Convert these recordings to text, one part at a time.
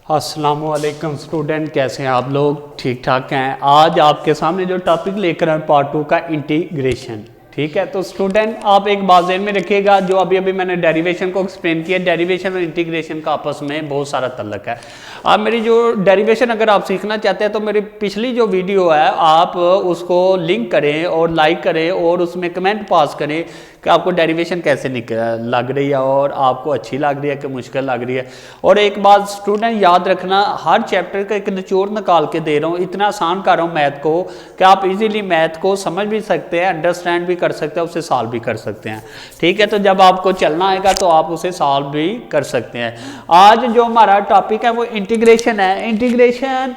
अस्सलामुअलैकुम स्टूडेंट, कैसे हैं आप लोग? ठीक ठाक हैं। आज आपके सामने जो टॉपिक लेकर आए पार्ट 2 का इंटीग्रेशन। ठीक है, तो स्टूडेंट आप एक बात ध्यान में रखिएगा, जो अभी अभी मैंने डेरिवेशन को एक्सप्लेन किया, डेरिवेशन और इंटीग्रेशन का आपस में बहुत सारा तल्लक है। आप मेरी जो डेरिवेशन अगर आप सीखना चाहते हैं तो मेरी पिछली जो वीडियो है आप उसको लिंक करें और लाइक करें और उसमें कमेंट पास करें कि आपको डेरिवेशन कैसे लग रही है और आपको अच्छी लग रही है कि मुश्किल लग रही है। और एक बात स्टूडेंट याद रखना, हर चैप्टर का एक निचोड़ निकाल के दे रहा हूँ, इतना आसान कर रहा हूँ मैथ को कि आप इजीली मैथ को समझ भी सकते हैं, अंडरस्टैंड भी कर सकते हैं, उसे सॉल्व भी कर सकते हैं। ठीक है, तो जब आपको चलना आएगा तो आप उसे सॉल्व भी कर सकते हैं। आज जो हमारा टॉपिक है वो इंटीग्रेशन है। इंटीग्रेशन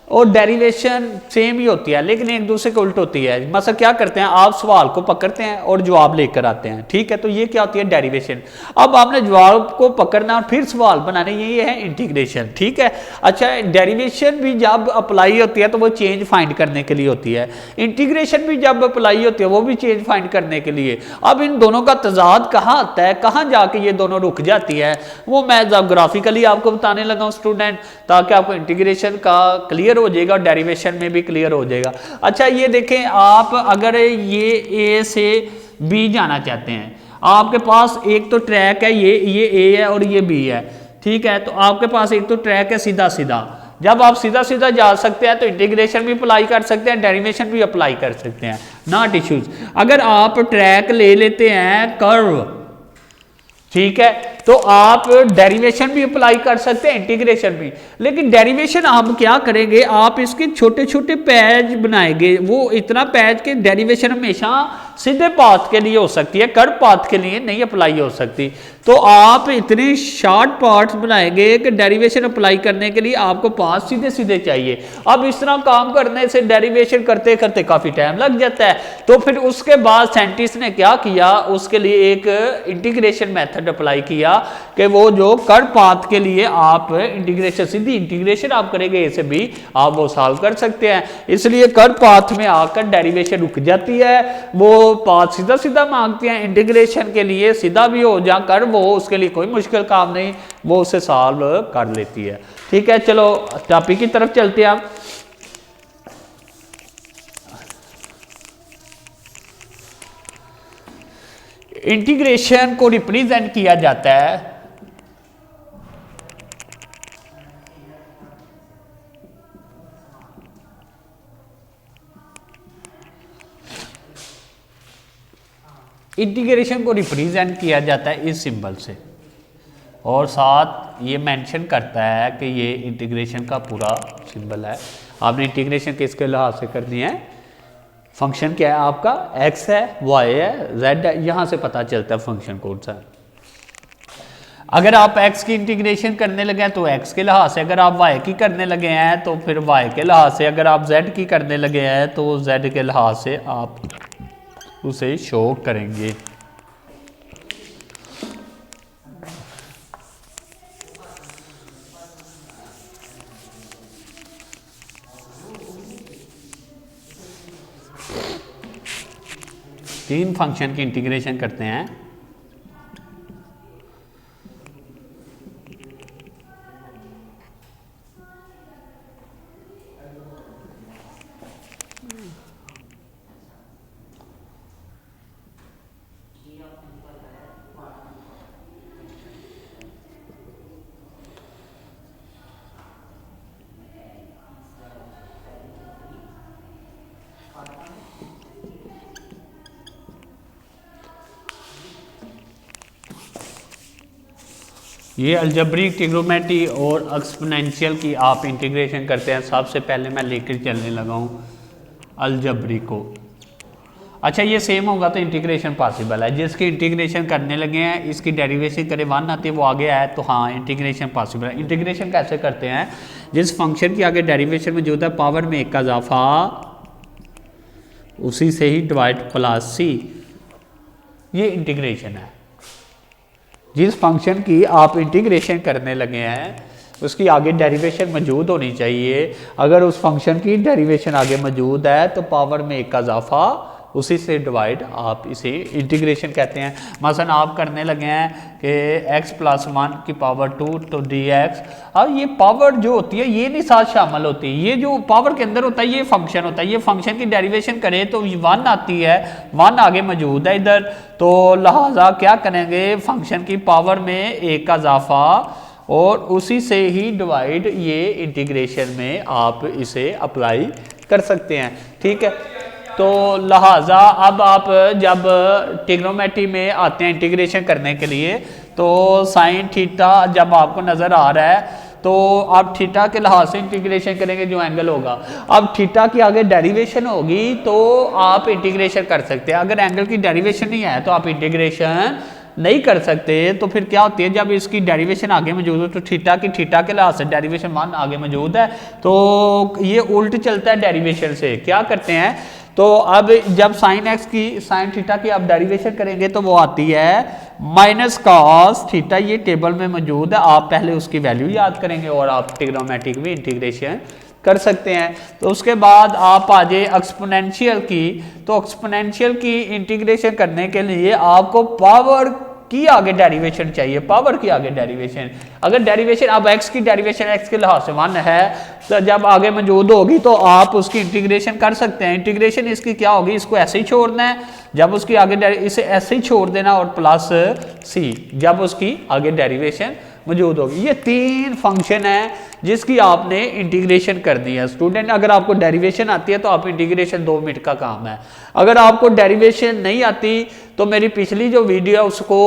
और डेरिवेशन सेम ही होती है लेकिन एक दूसरे के उल्ट होती है। मतलब क्या करते हैं, आप सवाल को पकड़ते हैं और जवाब लेकर आते हैं। ठीक है, तो ये क्या होती है डेरिवेशन। अब आपने जवाब को पकड़ना और फिर सवाल बनाने, ये है इंटीग्रेशन। ठीक है, अच्छा डेरिवेशन भी जब अप्लाई होती है तो वो चेंज फाइंड करने के लिए होती है, इंटीग्रेशन भी जब अप्लाई होती है वो भी चेंज फाइंड करने के लिए। अब इन दोनों का तजाद कहाँ आता है, कहाँ जाके ये दोनों रुक जाती है, वो मैं जब ग्राफिकली आपको बताने लगा हूँ स्टूडेंट, ताकि आपको इंटीग्रेशन का क्लियर हो जाएगा और डेरिवेशन में भी क्लियर हो जाएगा। अच्छा ये देखें, आप अगर ये ए से बी जाना चाहते हैं, आपके पास एक तो ट्रैक है, ये ए है और ये बी है। ठीक है, तो आपके पास एक तो ट्रैक है सीधा सीधा। जब आप सीधा सीधा जा सकते हैं तो इंटीग्रेशन भी अप्लाई कर सकते हैं, डेरिवेशन भी अप्लाई कर सकते हैं, नॉट इश्यूज। अगर आप ट्रैक ले लेते हैं कर्व, ठीक है, तो आप डेरिवेशन भी अप्लाई कर सकते हैं, इंटीग्रेशन भी। लेकिन डेरिवेशन आप क्या करेंगे, आप इसके छोटे छोटे पैच बनाएंगे। वो इतना पैच के डेरिवेशन हमेशा सीधे पाथ के लिए हो सकती है, कर्व पाथ के लिए नहीं अप्लाई हो सकती। तो आप इतने शॉर्ट पार्ट्स बनाएंगे कि डेरिवेशन अप्लाई करने के लिए आपको पाथ सीधे सीधे चाहिए। अब इस तरह काम करने से डेरिवेशन करते करते काफी टाइम लग जाता है। तो फिर उसके बाद साइंटिस्ट ने क्या किया, उसके लिए एक इंटीग्रेशन मेथड अप्लाई किया कि वो जो कर्व पाथ के लिए आप इंटीग्रेशन, सीधी इंटीग्रेशन आप करेंगे ए से बी, आप वो सॉल्व कर सकते हैं। इसलिए कर्व पाथ में आकर डेरिवेशन रुक जाती है, वो पाथ सीधा सीधा मांगते हैं। इंटीग्रेशन के लिए सीधा भी हो जहाँ कर्व हो, उसके लिए कोई मुश्किल काम नहीं, वो उसे सॉल्व कर लेती है। ठीक है, चलो टॉपिक की तरफ चलते हैं। इंटीग्रेशन को रिप्रेजेंट किया जाता है इंटीग्रेशन को रिप्रेजेंट किया जाता है इस सिंबल से, और साथ ये मेंशन करता है कि ये इंटीग्रेशन का पूरा सिंबल है। आपने इंटीग्रेशन किसके लिहाज से करनी है, फंक्शन क्या है आपका, x है, y है, z है, यहां से पता चलता है फंक्शन कौन सा है। अगर आप x की इंटीग्रेशन करने लगे हैं तो x के लिहाज से, अगर आप y की करने लगे हैं तो फिर y के लिहाज से, अगर आप z की करने लगे हैं तो z के लिहाज से आप उसे शो करेंगे। तीन फंक्शन की इंटीग्रेशन करते हैं। ये अलजेब्रिक, ट्रिग्नोमेट्री और एक्सपोनेंशियल की आप इंटीग्रेशन करते हैं। सबसे पहले मैं लेकर चलने लगा हूँ अलजेब्रिक को। अच्छा ये सेम होगा तो इंटीग्रेशन पॉसिबल है। जिसकी इंटीग्रेशन करने लगे हैं, इसकी डेरिवेशन करे 1 आती है, वो आगे आए तो हाँ इंटीग्रेशन पॉसिबल है। इंटीग्रेशन कैसे करते हैं, जिस फंक्शन की आगे डेरिवेशन मौजूद है, पावर में 1 का इजाफा, उसी से ही डिवाइड प्लस सी, ये इंटीग्रेशन है। जिस फंक्शन की आप इंटीग्रेशन करने लगे हैं उसकी आगे डेरिवेशन मौजूद होनी चाहिए। अगर उस फंक्शन की डेरिवेशन आगे मौजूद है तो पावर में 1 का इजाफा उसी से डिवाइड आप इसे इंटीग्रेशन कहते हैं। मसलन आप करने लगे हैं कि x+1 की पावर 2 तो dx। अब ये पावर जो होती है ये नहीं साथ शामिल होती, ये जो पावर के अंदर होता है ये फंक्शन होता है। ये फंक्शन की डेरिवेशन करें तो 1 आती है, 1 आगे मौजूद है इधर, तो लिहाजा क्या करेंगे फंक्शन की पावर में 1 का इजाफा और उसी से ही डिवाइड ये इंटीग्रेशन में आप इसे अप्लाई कर सकते हैं। ठीक है, तो लिहाजा अब आप जब ट्रिग्नोमेट्री में आते हैं इंटीग्रेशन करने के लिए तो साइन थीटा जब आपको नज़र आ रहा है तो आप थीटा के लिहाज से इंटीग्रेशन करेंगे जो एंगल होगा। अब थीटा की आगे डेरिवेशन होगी तो आप इंटीग्रेशन कर सकते हैं। अगर एंगल की डेरिवेशन नहीं है तो आप इंटीग्रेशन नहीं कर सकते। तो फिर क्या होती है जब इसकी डेरिवेशन आगे मौजूद हो तो थीटा के लिहाज से डेरिवेशन 1 आगे मौजूद है तो ये उल्ट चलता है डेरिवेशन से। क्या करते हैं तो अब जब साइन थीटा की आप डेरिवेशन करेंगे तो वो आती है माइनस कॉस थीटा, ये टेबल में मौजूद है, आप पहले उसकी वैल्यू याद करेंगे और आप ट्रिग्नोमेट्रिक में इंटीग्रेशन कर सकते हैं। तो उसके बाद आप आ जाए एक्सपोनेंशियल की, तो एक्सपोनेंशियल की इंटीग्रेशन करने के लिए आपको पावर की आगे डेरिवेशन चाहिए, पावर की आगे डेरिवेशन। अगर डेरिवेशन अब x की डेरिवेशन x के लिहाज से 1 है तो जब आगे मौजूद होगी तो आप उसकी इंटीग्रेशन कर सकते हैं। इंटीग्रेशन इसकी क्या होगी, इसको ऐसे ही छोड़ना है, जब उसकी आगे इसे ऐसे ही छोड़ देना और प्लस c जब उसकी आगे डेरिवेशन मौजूद होगी। ये 3 फंक्शन है जिसकी आपने इंटीग्रेशन करनी है। स्टूडेंट अगर आपको डेरिवेशन आती है तो आप इंटीग्रेशन 2 मिनट का काम है। अगर आपको डेरिवेशन नहीं आती तो मेरी पिछली जो वीडियो है उसको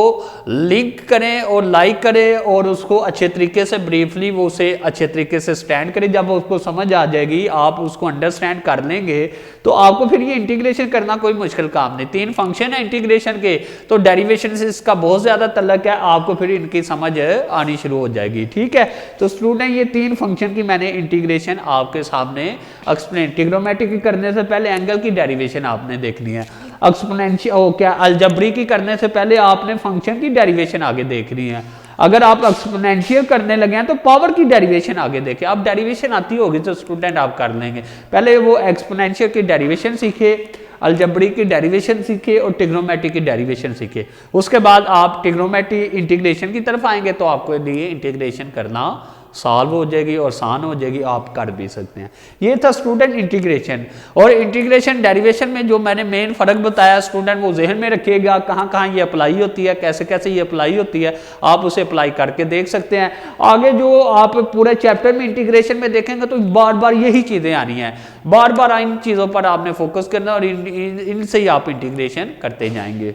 लिंक करें और लाइक करें और उसको अच्छे तरीके से ब्रीफली वो उसे अच्छे तरीके से स्टैंड करें। जब उसको समझ आ जाएगी, आप उसको अंडरस्टैंड कर लेंगे तो आपको फिर ये इंटीग्रेशन करना कोई मुश्किल काम नहीं। 3 फंक्शन है इंटीग्रेशन के, तो डेरिवेशन से इसका बहुत ज़्यादा तल्लक है, आपको फिर इनकी समझ आनी शुरू हो जाएगी। ठीक है, तो स्टूडेंट ये 3 फंक्शन की मैंने इंटीग्रेशन आपके सामने एक्सप्लेन। ट्रिग्नोमेट्री करने से पहले एंगल की डेरिवेशन आपने देखनी है, एक्सपोनेंशियल क्या अलजेब्रिक की करने से पहले आपने फंक्शन की डेरिवेशन आगे देखनी है। अगर आप एक्सपोनेंशियल करने लगे हैं तो पावर की डेरिवेशन आगे देखें। अब डेरिवेशन आती होगी तो स्टूडेंट आप कर लेंगे। पहले वो एक्सपोनेंशियल की डेरिवेशन सीखे, अलजेब्रिक की डेरिवेशन सीखे और ट्रिग्नोमेट्री की डेरिवेशन सीखे। उसके बाद आप ट्रिग्नोमेट्री इंटीग्रेशन की तरफ आएंगे तो आपको लिए इंटीग्रेशन करना सॉल्व हो जाएगी और आसान हो जाएगी, आप कर भी सकते हैं। ये था स्टूडेंट इंटीग्रेशन। और इंटीग्रेशन डेरिवेशन में जो मैंने मेन फ़र्क बताया स्टूडेंट वो जहन में रखिएगा, कहाँ कहाँ ये अप्लाई होती है, कैसे कैसे ये अप्लाई होती है, आप उसे अप्लाई करके देख सकते हैं। आगे जो आप पूरे चैप्टर में इंटीग्रेशन में देखेंगे तो बार बार यही चीज़ें आनी हैं, बार बार इन चीज़ों पर आपने फोकस करना और इनसे ही आप इंटीग्रेशन करते जाएंगे।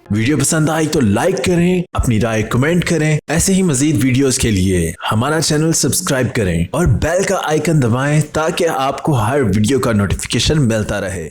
वीडियो पसंद आई तो लाइक करें, अपनी राय कमेंट करें। ऐसे ही मजीद वीडियोस के लिए हमारा चैनल सब्सक्राइब करें और बेल का आइकन दबाएं ताकि आपको हर वीडियो का नोटिफिकेशन मिलता रहे।